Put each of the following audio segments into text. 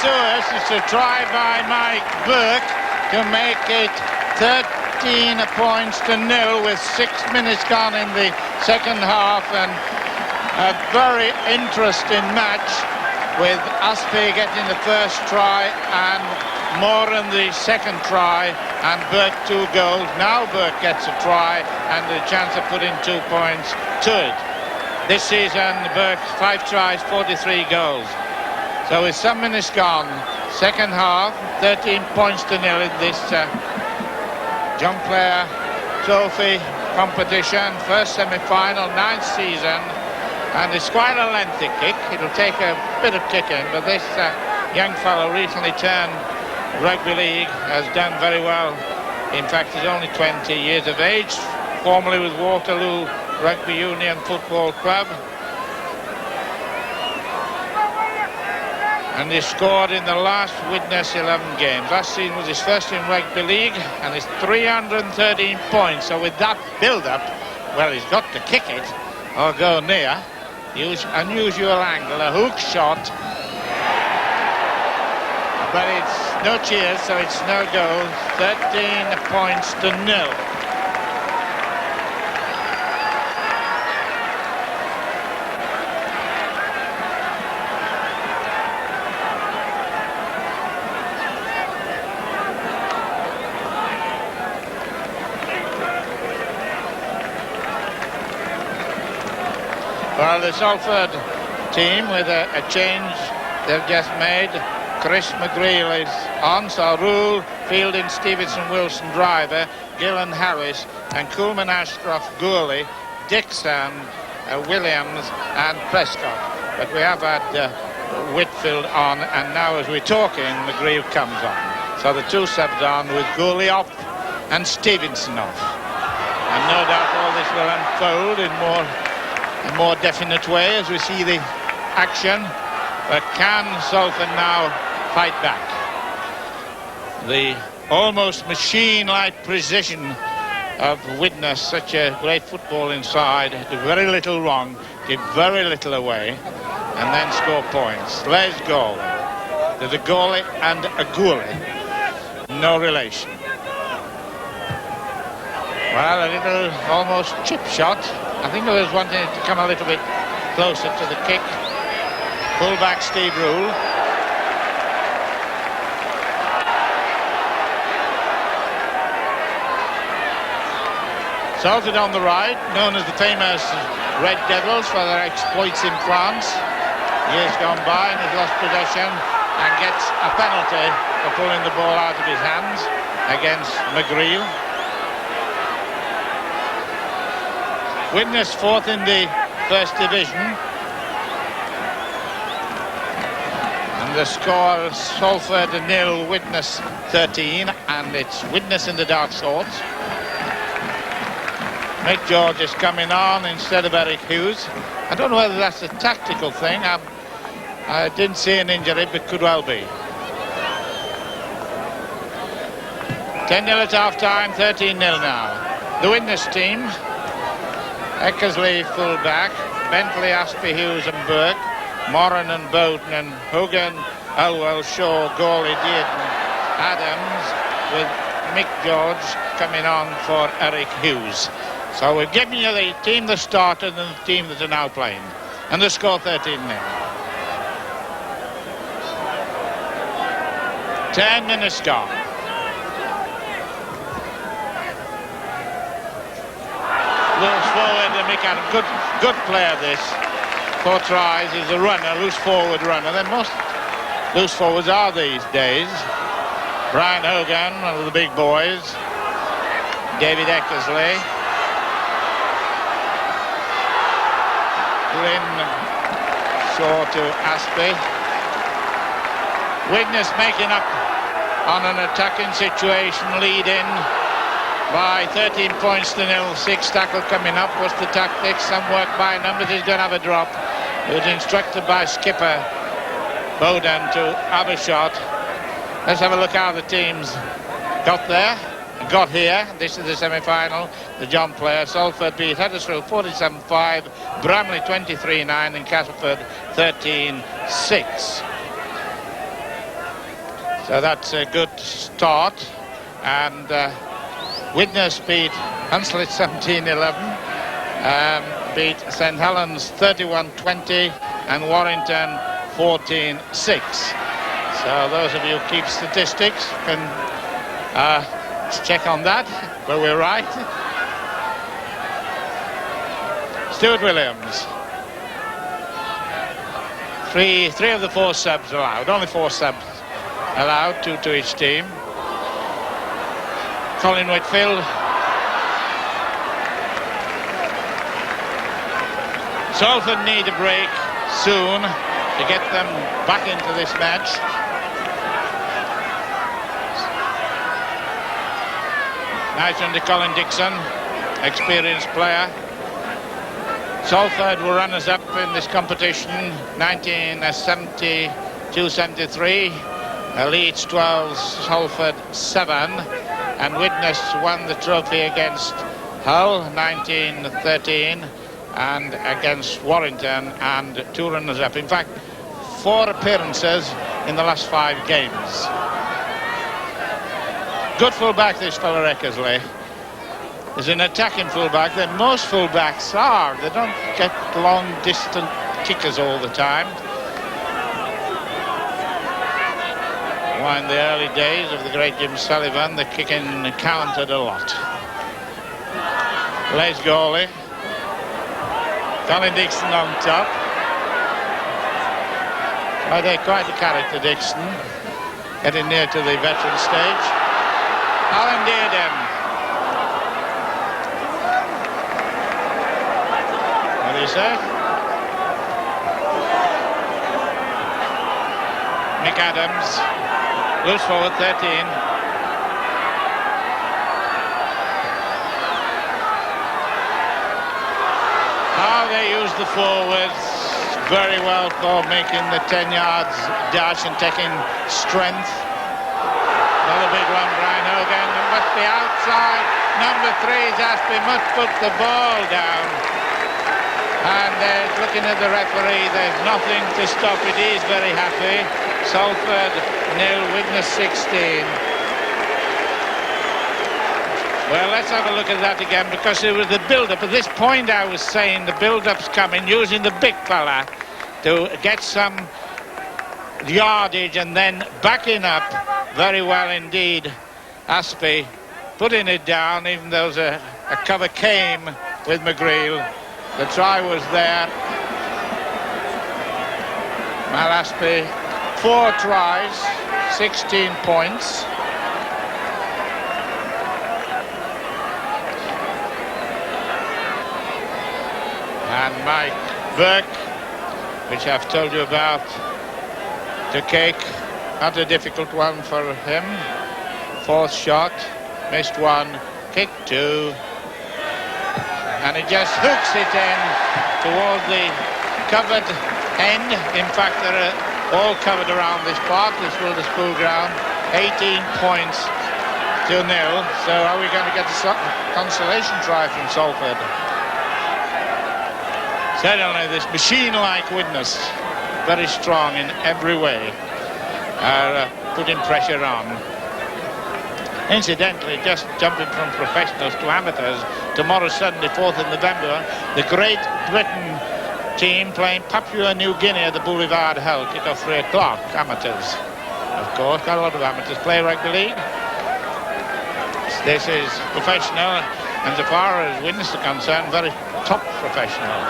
to us. It's a try by Mike Burke to make it 13 points to 0 with 6 minutes gone in the second half, and a very interesting match with Aspey getting the first try and Moran the second try, and Burke 2 goals. Now Burke gets a try and a chance of putting 2 points to it. This season Burke 5 tries, 43 goals. So with some minutes gone, second half, 13 points to 0 in this John Player Trophy competition, first semi-final, 9th season, and it's quite a lengthy kick. It'll take a bit of kicking, but this young fellow recently turned rugby league, has done very well. In fact, he's only 20 years of age, formerly with Waterloo Rugby Union Football Club, and he scored in the last Widnes 11 games. Last season was his first in rugby league, and it's 313 points. So with that build-up, well, he's got to kick it or go near. Use unusual angle, a hook shot, but it's no cheers, so it's no goal. 13 points to 0. Well, the Salford team with a change they've just made. Chris McGreal is on, so Rule, Fielding, Stevenson, Wilson, Driver, Gillen, Harris, and Coolman, Ashcroft, Gourley, Dixon, Williams and Prescott. But we have had Whitfield on, and now as we're talking, McGreal comes on. So the 2 subs on with Gourley off and Stevenson off. And no doubt all this will unfold in more definite way as we see the action. But can Salford now fight back? The almost machine-like precision of Widnes, such a great football inside, did very little wrong, did very little away, and then score points. Les goal. There's a goalie and a goalie. No relation. Well, a little almost chip shot. I think I was wanting it to come a little bit closer to the kick. Fullback Steve Rule. Salford on the right, known as the famous Red Devils for their exploits in France. Years gone by, and he's lost possession and gets a penalty for pulling the ball out of his hands against McGreal. Widnes 4th in the First Division. And the score, Salford 0, Widnes 13, and it's Widnes in the dark sorts. Mick George is coming on instead of Eric Hughes. I don't know whether that's a tactical thing. I didn't see an injury, but could well be. 10-0 at half-time, 13-0 now. The Widnes team: Eckersley full-back, Bentley, Aspey, Hughes and Burke, Moran and Bowden and Hogan, Elwell, Shaw, Gawley, Dearden, Adams, with Mick George coming on for Eric Hughes. So we've given you the team that started and the team that are now playing. And the score 13-0. 10 minutes gone. Loose forward, and Mick Adams, good player this. 4 tries, he's a runner, loose forward runner. Then most loose forwards are these days. Brian Hogan, one of the big boys. David Eckersley. Glyn Shaw to Aspey. Widnes making up on an attacking situation, leading by 13 points to 0. 6 tackle coming up. What's the tactics? Some work by numbers. He's going to have a drop. He was instructed by skipper Bowden to have a shot. Let's have a look how the teams got there. Got here. This is the semi-final. The John Player. Salford beat Huddersfield 47-5, Bramley 23-9, and Castleford 13-6. So that's a good start. And Widnes beat Hunslet 17-11, beat St Helens 31-20, and Warrington 14-6. So those of you who keep statistics can check on that, but we're right. Stuart Williams. Three of the 4 subs allowed. Only 4 subs allowed, 2 to each team. Colin Whitfield. Salford need a break soon to get them back into this match. Nice under Colin Dixon, experienced player. Salford were runners-up in this competition, 1972-73. Leeds 12, Salford 7, and Widnes won the trophy against Hull 1913 and against Warrington, and 2 runners-up. In fact, 4 appearances in the last 5 games. Good full-back, this fellow Eckersley. Is an attacking full-back that most full-backs are. They don't get long, distant kickers all the time. Well, in the early days of the great Jim Sullivan, the kicking counted a lot. Les goalie. Colin Dixon on top. Oh, they're quite a character, Dixon. Getting near to the veteran stage. Alan Dearden. What do you say? Mick Adams. Loose forward, 13. How they use the forwards very well for making the 10 yards dash and taking strength. Another big one, Brian Hogan. It must be outside. Number 3, Aspie must put the ball down. And looking at the referee, there's nothing to stop it. He's very happy. Salford 0, Widnes 16. Well, let's have a look at that again, because it was the build-up. At this point, I was saying the build-up's coming, using the big fella to get some yardage and then backing up very well indeed. Aspie putting it down, even though a cover came with McGreal. The try was there. Mal Aspie, 4 tries, 16 points. And Mike Burke, which I've told you about, to Cake, not a difficult one for him. 4th shot, missed 1, kick 2, and he just hooks it in toward the covered end. In fact, they're all covered around this part, this Wilderspool ground. 18 points to 0. So are we going to get a consolation try from Salford? Certainly this machine-like Widnes, very strong in every way, are putting pressure on. Incidentally, just jumping from professionals to amateurs, tomorrow Sunday, 4th of November, the Great Britain team playing Papua New Guinea at the Boulevard Hull, kick-off 3 o'clock, amateurs. Of course, got a lot of amateurs play rugby league. This is professional, and so far as Widnes are concerned, very top professional.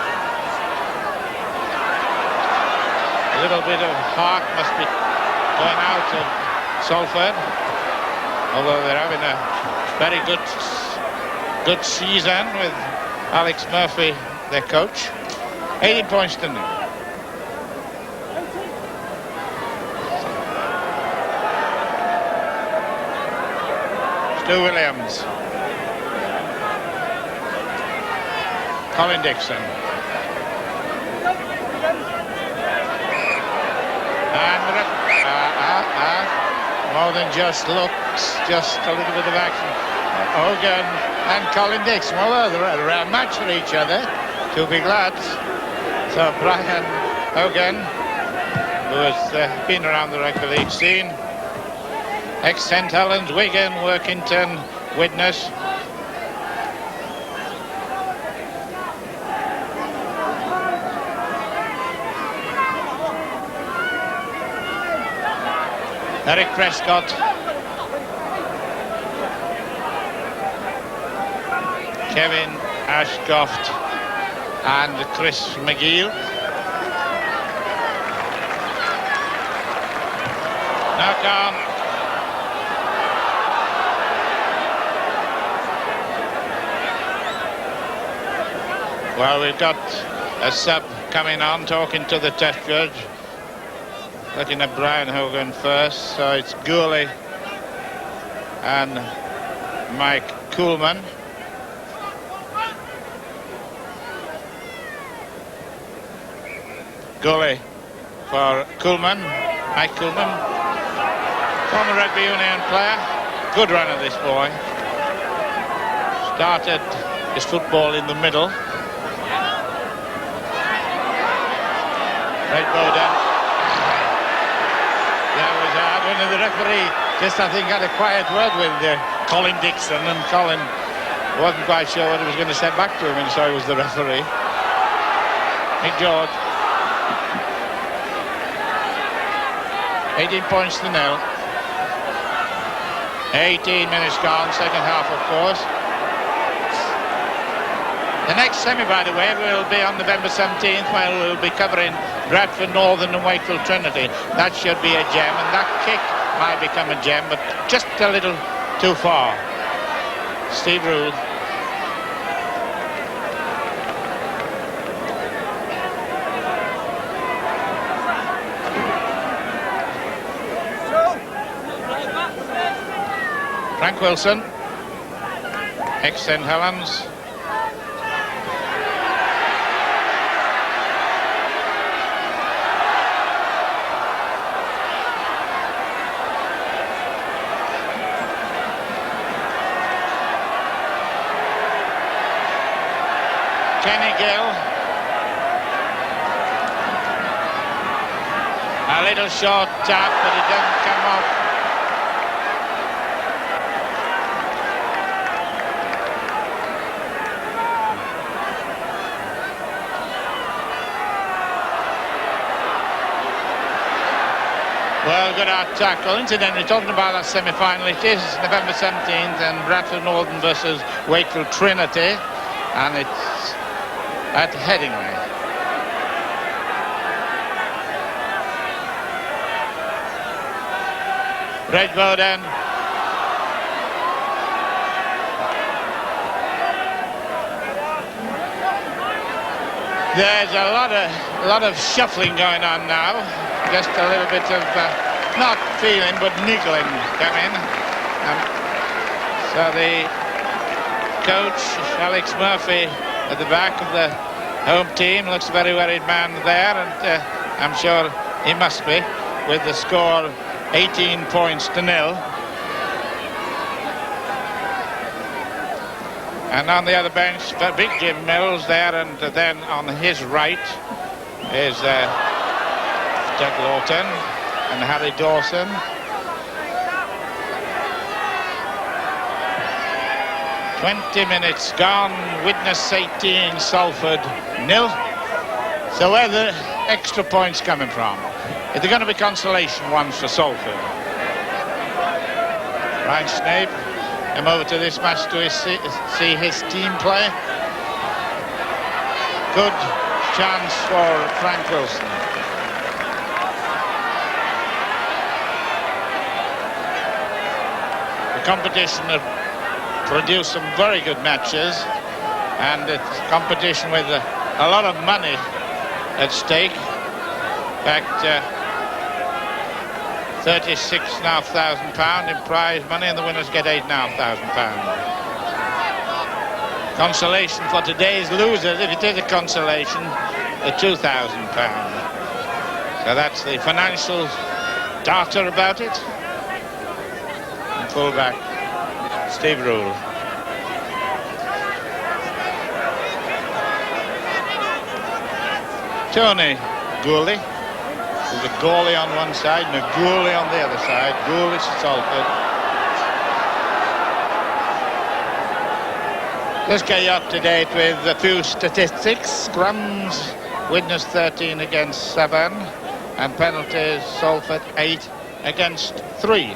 A little bit of heart must be going out of Salford, although they're having a very good season with Alex Murphy, their coach. 18 points to 0. Stu Williams. Colin Dixon. And more than just looks, just a little bit of action. Hogan and Colin Dixon, well, they're a rare match for each other, to be glad. So Brian Hogan, who has been around the rugby league scene, Ex-St Helens, Wigan, Workington, Widnes. Eric Prescott. Kevin Ashcroft and Chris McGill. Knock on. Well, we've got a sub coming on, talking to the test judge. Looking at Brian Hogan first, so it's Gooley and Mike Coolman. Gooley for Coolman, Mike Coolman, former rugby union player. Good runner, this boy. Started his football in the middle. Red Bowden. That was hard. One of the referee just, I think, had a quiet word with Colin Dixon, and Colin wasn't quite sure what he was going to say back to him, and so he was the referee. Nick George. 18 points to nil. 18 minutes gone, second half, of course. The next semi, by the way, will be on November 17th, when we'll be covering Bradford Northern and Wakefield Trinity. That should be a gem, and that kick might become a gem, but just a little too far. Steve Rule. Frank Wilson, ex-St Helens. Kenny Gill. A little short tap, but it doesn't come off. Well, good out tackle. Incidentally, talking about that semi-final, it is November 17th and Bradford Northern versus Wakefield Trinity, and it's at Headingley. Red Bowden. There's a lot of shuffling going on now. Just a little bit of not feeling but niggling coming. So the coach, Alex Murphy, at the back of the home team, looks a very worried man there, and I'm sure he must be, with the score 18 points to nil. And on the other bench, Big Jim Mills there, and then on his right is Doug Lawton and Harry Dawson. "20 minutes gone, Widnes 18, Salford nil." So where are the extra points coming from? Is there going to be consolation ones for Salford? Ryan Snape come over to this match to see his team play. Good chance for Frank Wilson. The competition have produced some very good matches, and it's competition with a lot of money at stake. In fact, £36,500 in prize money, and the winners get £8,500. Consolation for today's losers, if it is a consolation, the £2,000. So that's the financial data about it. And fullback Steve Rule. Tony Gooley, There's a goalie on one side and a goalie on the other side. Goalie Salford. Let's get you up to date with a few statistics. Scrums, Widnes 13 against 7, and penalties, Salford 8 against 3.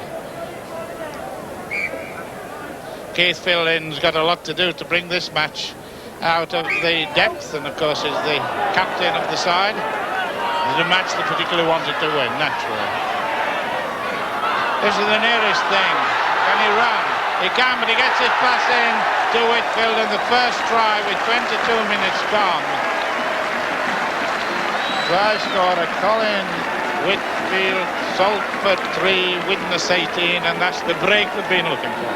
Keith Fielding's got a lot to do to bring this match out of the depth, and of course is the captain of the side. It's a match they particularly wanted to win, naturally. This is the nearest thing. Can he run? He can, but he gets his pass in to Whitfield in the first try with 22 minutes gone. Try scorer Colin Whitfield, Salford 3, Widnes 18, and that's the break we've been looking for.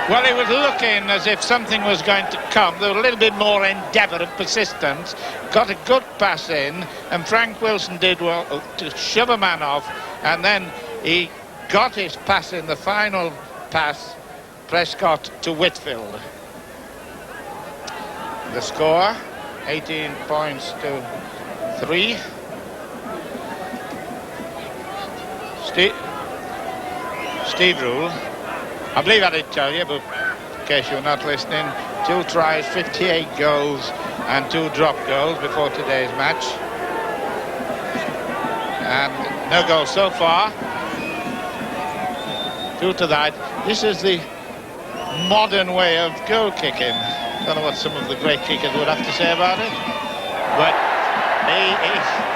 Well, it was looking as if something was going to come. There was a little bit more endeavour and persistence. Got a good pass in, and Frank Wilson did well to shove a man off, and then he got his pass in, the final pass, Prescott to Whitfield. The score, 18 points to 3. Steve Rule. I believe I did tell you, but in case you're not listening, 2 tries, 58 goals and 2 drop goals before today's match. And no goals so far. Due to that, this is the modern way of goal kicking. Don't know what some of the great kickers would have to say about it, but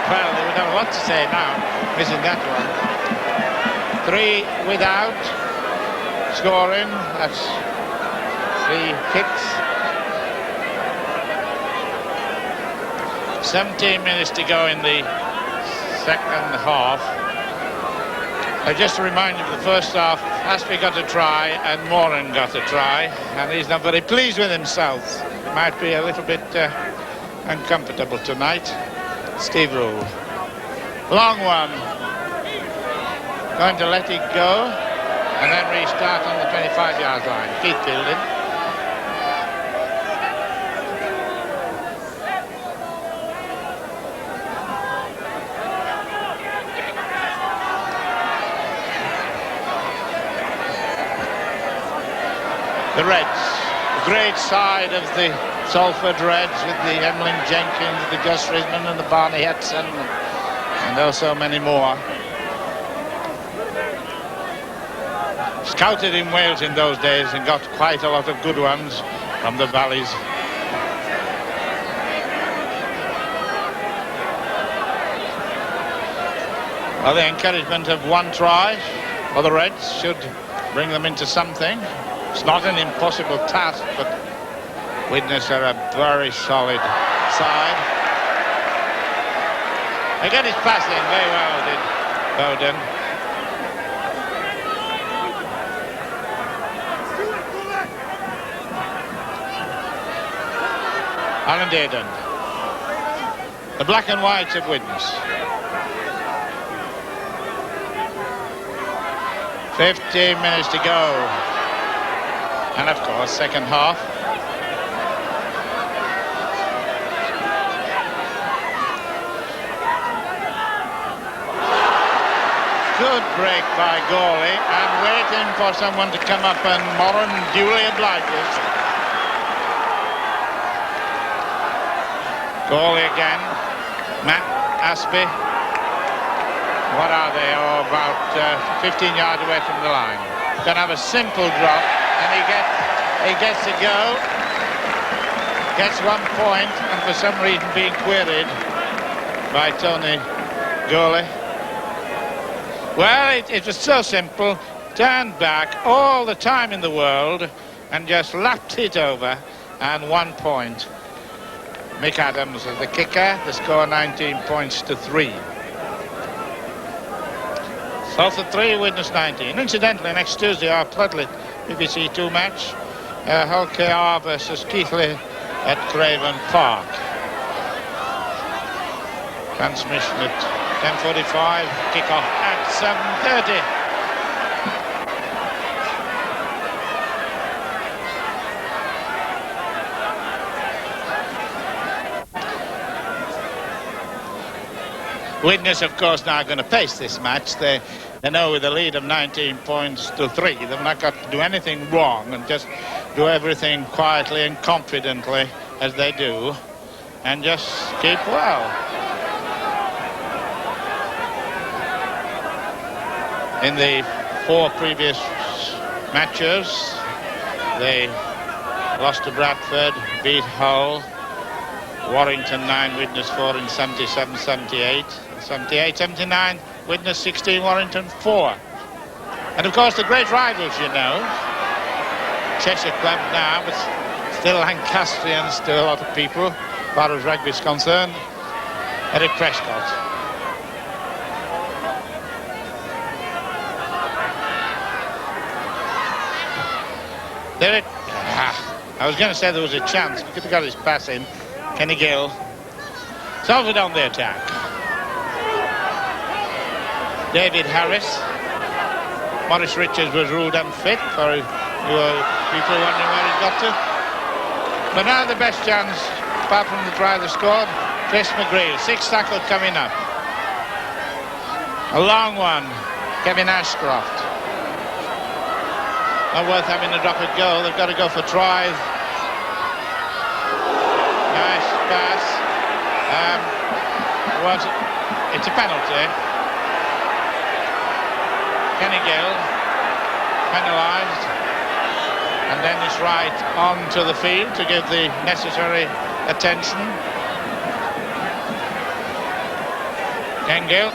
well, they would have a lot to say now, missing that one. 3 without. Scoring, that's 3 kicks. 17 minutes to go in the second half. Just to remind you, the first half, Aspie got a try and Moran got a try, and he's not very pleased with himself. He might be a little bit uncomfortable tonight. Steve Rule. Long one. Going to let it go. And then restart on the 25-yard line. Keith Fielding. The Reds. The great side of the Salford Reds with the Emlyn Jenkins, the Gus Risman and the Barney Hetson and also many more. Scouted in Wales in those days and got quite a lot of good ones from the valleys. Well, the encouragement of 1 try for the Reds should bring them into something. It's not an impossible task, but Widnes are a very solid side. They get his pass in very well, did Bowden. Alan Dearden. The black and whites of Widnes. 15 minutes to go. And of course, second half. Good break by Gawley, and waiting for someone to come up, and Moran duly obliges. Gawley again, Matt Aspie. What are they? Oh, about 15 yards away from the line. Going to have a simple drop, and he gets a go. Gets 1 point, and for some reason being queried by Tony Gawley. Well, it was so simple. Turned back all the time in the world and just lapped it over, and 1 point. Mick Adams is the kicker. The score 19 points to 3. Salford 3, Widnes 19. Incidentally, next Tuesday our Floodlit BBC 2 match, Hull KR versus Keighley at Craven Park. Transmission at 10:45. Kick-off at 7:30. Widnes, of course, now going to pace this match. They know with a lead of 19 points to 3, they've not got to do anything wrong and just do everything quietly and confidently as they do, and just keep well. In the 4 previous matches, they lost to Bradford, beat Hull, Warrington 9, Widnes 4 in 77-78, 78-79, Widnes 16, Warrington 4. And of course the great rivals, you know, Cheshire Club now, but still Lancastrians to a lot of people, as far as rugby is concerned. Eric Prescott. There it, I was going to say there was a chance. He could have got his pass in. Kenny Gill. Salford on the attack. David Harris. Maurice Richards was ruled unfit for people wondering where he got to. But now the best chance, apart from the try they scored, Chris McGreal. 6 tackle coming up. A long one. Kevin Ashcroft. Not worth having a drop at goal. They've got to go for tries. Nice pass. It's a penalty. Kenny Gill penalised, and Dennis Wright onto the field to give the necessary attention. Ken Gill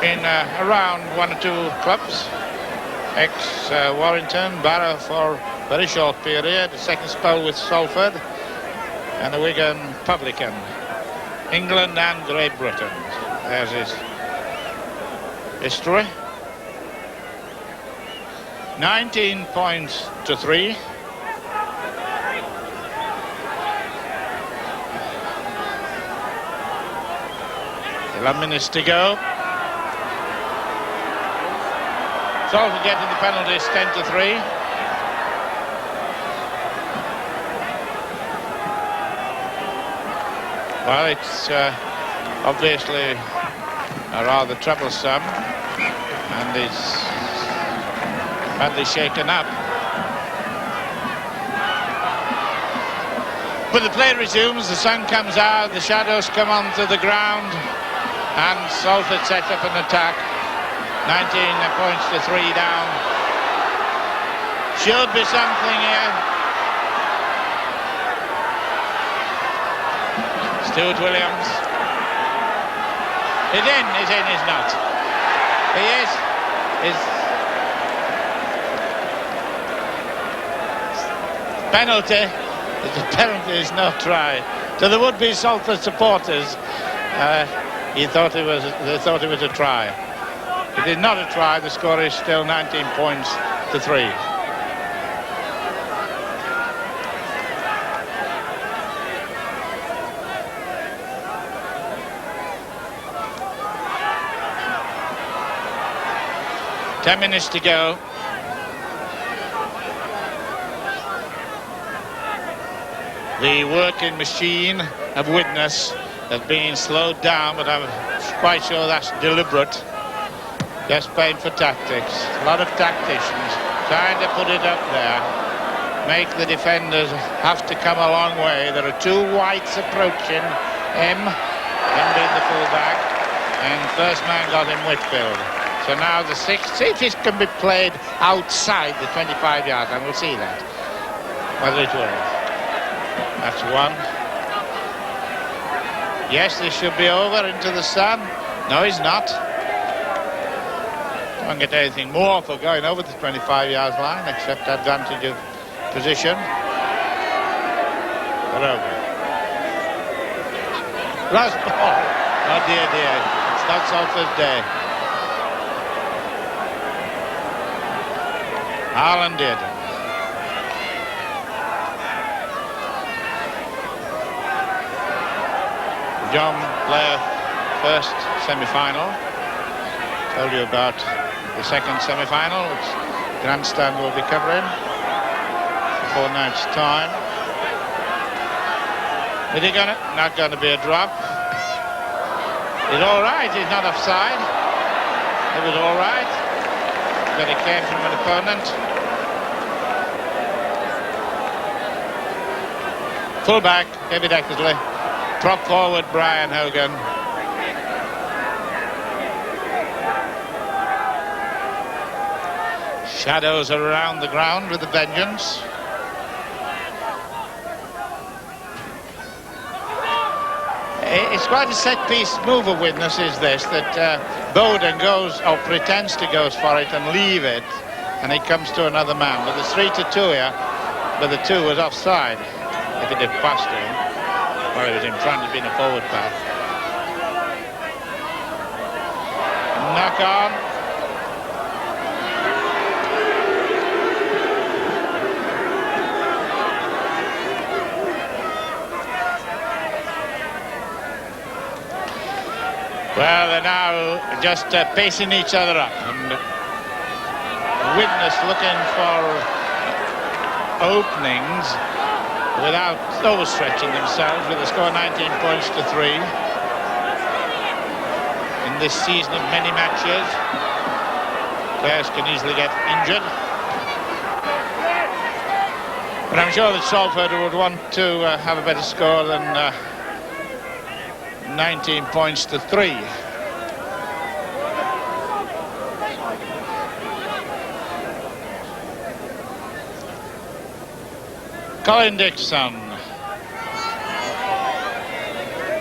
in around 1 or 2 clubs. Ex-Warrington, Barrow for a very short period, a second spell with Salford, and a Wigan publican. England and Great Britain. There's his history. 19 points to 3. Eleven minutes to go. Salford getting the penalties 10 to 3. Well, it's obviously rather troublesome, and it's badly shaken up. But the play resumes, the sun comes out, the shadows come onto the ground, and Salford set up an attack. 19 points to 3 down. Should be something here. Stuart Williams. He's in, he's not. He is. Penalty. The penalty is no try. To the would-be Salford supporters, they thought it was a try. It is not a try. The score is still 19 points to 3. Ten minutes to go. The working machine of Widnes has been slowed down, but I'm quite sure that's deliberate. Just playing for tactics. A lot of tacticians trying to put it up there. Make the defenders have to come a long way. There are 2 whites approaching him being the fullback, and first man got him Whitfield. So now the 6th, see if it can be played outside the 25 yards, and we'll see that. Whether it will. That's 1. Yes, this should be over into the sun. No, he's not. Don't get anything more for going over the 25 yards line, except advantage of position. But over. Last ball. Oh dear. It's not Salford's day. Harlan did. John Blair first semi-final. Told you about the second semi-final, which Grandstand will be covering in a fortnight's time. Is he not going to be a drop? He's all right. He's not offside. It was all right. But it came from an opponent. Full back, David Eckersley. Prop forward, Brian Hogan. Shadows are around the ground with a vengeance. It's quite a set-piece move of Widnes, is this, that Bowden goes, or pretends to go for it and leave it, and he comes to another man. But there's 3-2 here, but the 2 was offside. If it had passed him, or he was in front, it'd been a forward pass. Knock on. Well, they're now just pacing each other up, and Widnes looking for openings without overstretching themselves, with a score 19 points to 3 in this season of many matches. Players can easily get injured, but I'm sure that Salford would want to have a better score than 19 points to 3. Colin Dixon.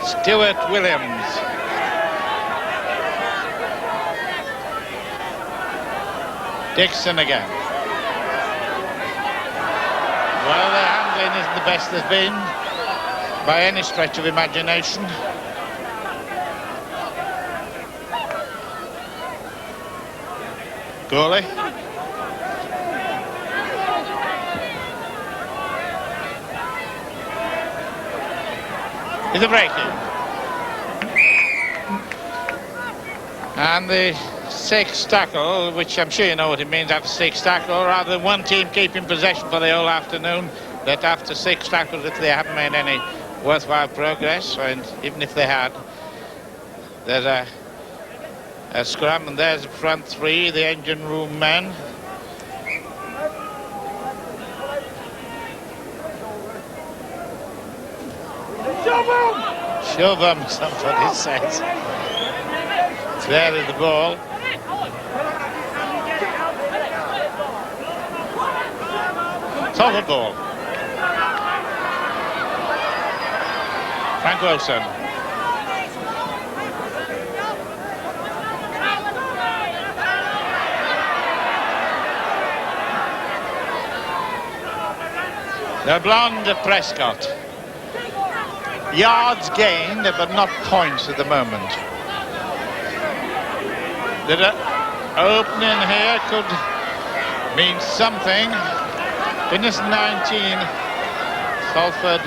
Stuart Williams. Dixon again. Well, the handling isn't the best there's been by any stretch of imagination. Goalie. Is a break-in. And the 6th tackle, which I'm sure you know what it means after 6 tackle, rather than one team keeping possession for the whole afternoon, that after 6 tackles, if they haven't made any worthwhile progress, and even if they had, there's a scrum, and there's the front 3, the engine room men. Shove 'em, somebody says. There is the ball. Salford ball. Frank Wilson. The blonde Prescott. Yards gained, but not points at the moment. The opening here could mean something. Widnes 19, Salford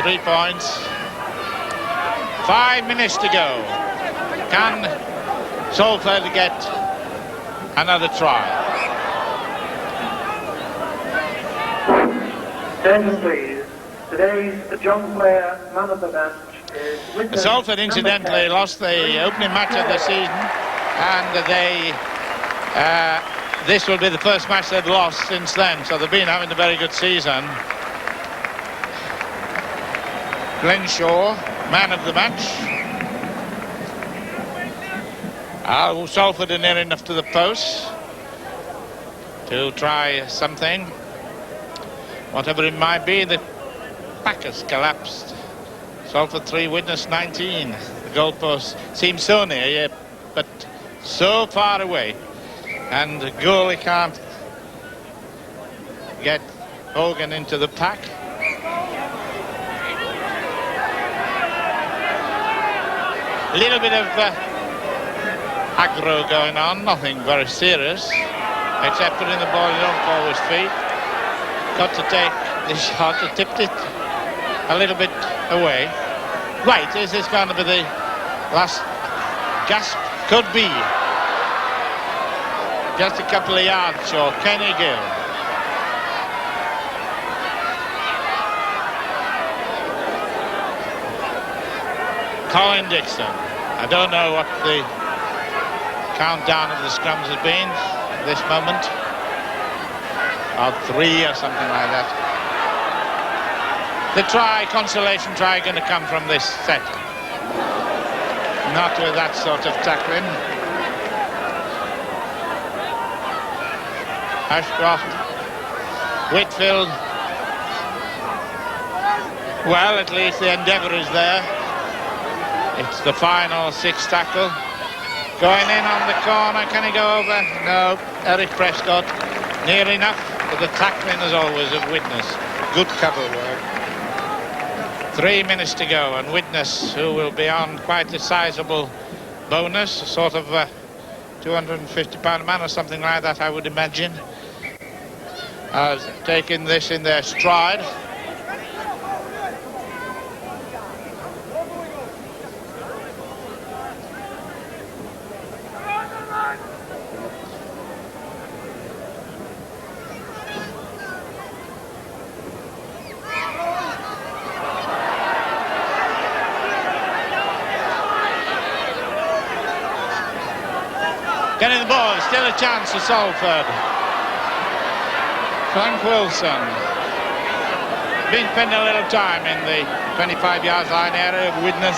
3 points. 5 minutes to go. Can Salford get another try? Attention please. Today's young player, man of the match, is Widnes. Salford incidentally lost the opening match of the season, and this will be the first match they've lost since then, so they've been having a very good season. Glenn Shaw, man of the match. Salford are near enough to the post to try something. Whatever it might be, the pack has collapsed. Salford 3, Widnes 19. The goalpost seems so near, but so far away. And the goalie can't get Hogan into the pack. A little bit of aggro going on, nothing very serious, except putting the ball in his own forward's feet. Got to take the shot, tipped it a little bit away. Right, is this going to be the last gasp? Could be. Just a couple of yards short. Kenny Gill. Colin Dixon. I don't know what the countdown of the scrums has been at this moment. Or 3 or something like that. The consolation try going to come from this set. Not with that sort of tackling. Ashcroft, Whitfield. Well, at least the endeavour is there. It's the final 6 tackle. Going in on the corner, can he go over? No, Eric Prescott, near enough, but the tackling as always of Widnes. Good cover work. 3 minutes to go, and Widnes, who will be on quite a sizable bonus, a sort of £250 a man or something like that, I would imagine, has taken this in their stride. Getting the ball, still a chance for Salford. Frank Wilson. Been spending a little time in the 25-yard line area of Widnes.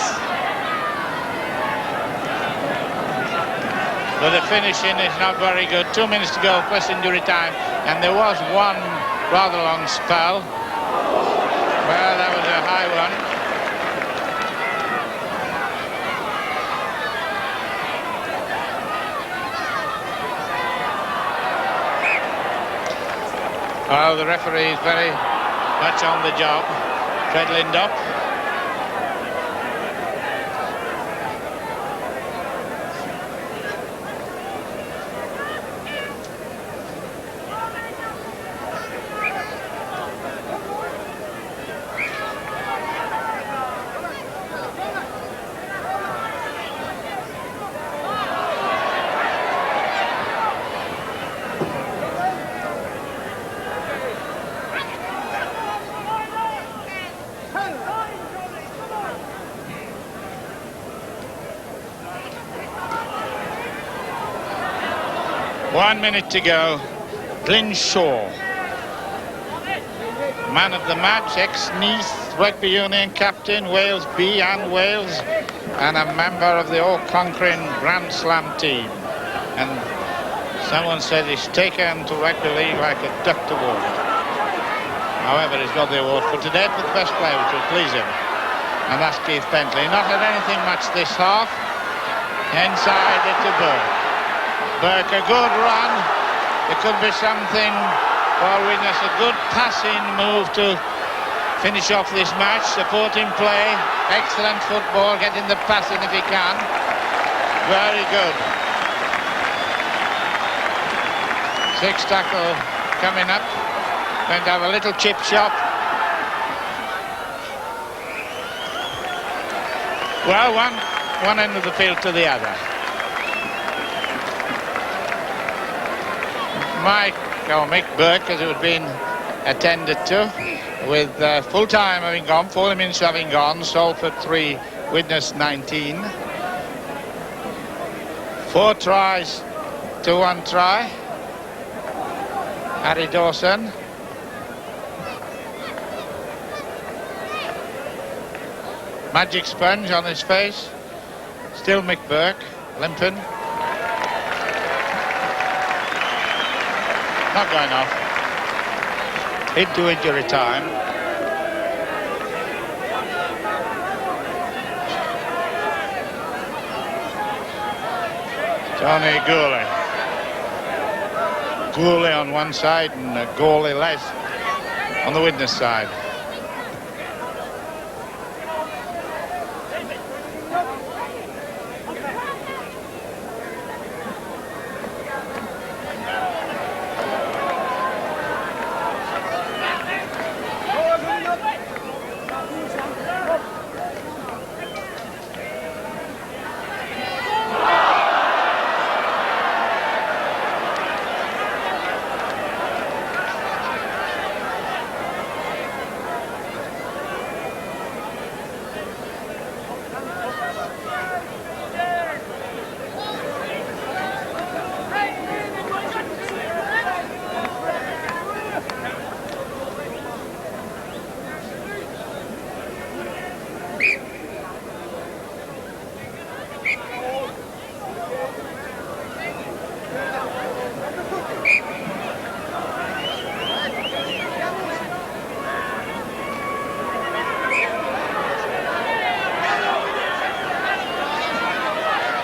But the finishing is not very good. 2 minutes to go, plus injury time. And there was one rather long spell. Well, that was a high one. Well, the referee is very much on the job. Fred Lindop. One minute to go. Glyn Shaw, man of the match, ex-Nice Rugby Union captain, Wales B and Wales, and a member of the all-conquering Grand Slam team. And someone said he's taken to rugby league like a duck to water. However, he's got the award for today for the best player, which will please him. And that's Keith Bentley. Not had anything much this half. Inside it to Burke. Burke, a good run. There could be something for Widnes. A good passing move to finish off this match. Supporting play. Excellent football. Getting the passing if he can. Very good. 6 tackle coming up. Going to have a little chip shot. Well, one end of the field to the other. Mick Burke, as it had been attended to, with full time having gone, 40 minutes having gone, Salford 3, Widnes 19. 4 tries to 1 try. Harry Dawson. Magic sponge on his face. Still Mick Burke, limping. Not going off. Into injury time. Tony Gourley. Gourley on one side and Gourley less on the Widnes side.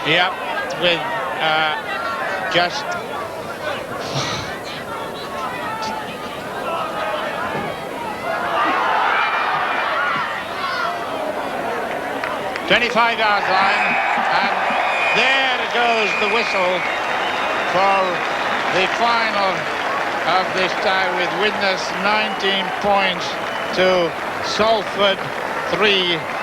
Yep, with just 25-yard line, and there goes the whistle for the final of this tie, with Widnes 19 points to Salford 3.